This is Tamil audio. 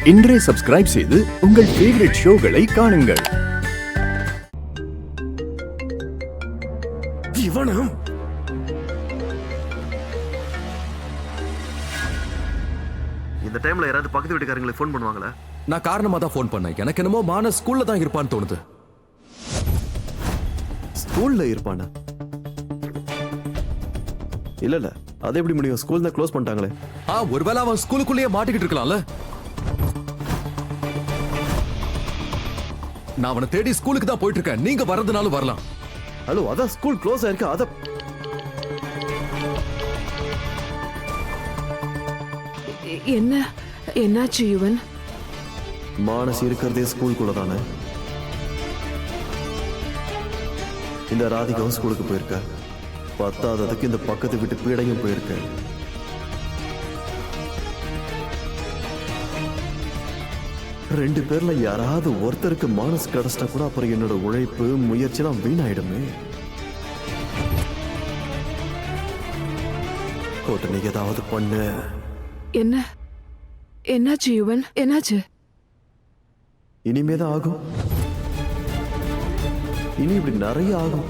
இன்றே சப்ஸ்கிரைப் செய்து உங்கள் ஃபேவரட் ஷோகளை காணுங்கள். இவனும் இந்த டைம்ல யாராவது பக்கத்து வீட்டுக்காரங்களுக்கு ஃபோன் பண்ணுவாங்களா? நான் காரணமா தான் ஃபோன் பண்ணேன். எனக்கு என்னமோ மானஸ் ஸ்கூல்ல தான் இருப்பான்னு தோணுது. ஸ்கூல்ல இருப்பானா? இல்ல அது எப்படி முடியும்? ஸ்கூல் தான் க்ளோஸ் பண்ணிட்டாங்களே. ஒருவேளை அவன் ஸ்கூலுக்குள்ளேயே மாட்டிக்கிட்டு இருக்கலாம்ல. நான் அவனை தேடி ஸ்கூலுக்கு தான் போயிட்டு இருக்கேன். நீங்க வர்றதுனாலும் வரலாம். ஹலோ, அதான் ஸ்கூல் க்ளோஸ் ஆயிருக்கு. என்னாச்சு யுவன்? மானஸ் இருக்கிறதே ஸ்கூலுக்குள்ள தானே. இந்த ராதிகாவும் ஸ்கூலுக்கு போயிருக்க. பத்தாததுக்கு இந்த பக்கத்து வீட்டு பீடையும் போயிருக்க. ரெண்டு பேர்ல யாராவது ஒருத்தருக்கு மானஸ் கிடைச்சிட்டா கூட அப்புறம் என்னோட உழைப்பு முயற்சிலாம் வீணாயிடுமே. கோட்டை, நீ ஏதாவது பண்ணு. என்னாச்சு யுவன்? என்னாச்சு? இனிமேதான் ஆகும். இனி இப்படி நிறைய ஆகும்.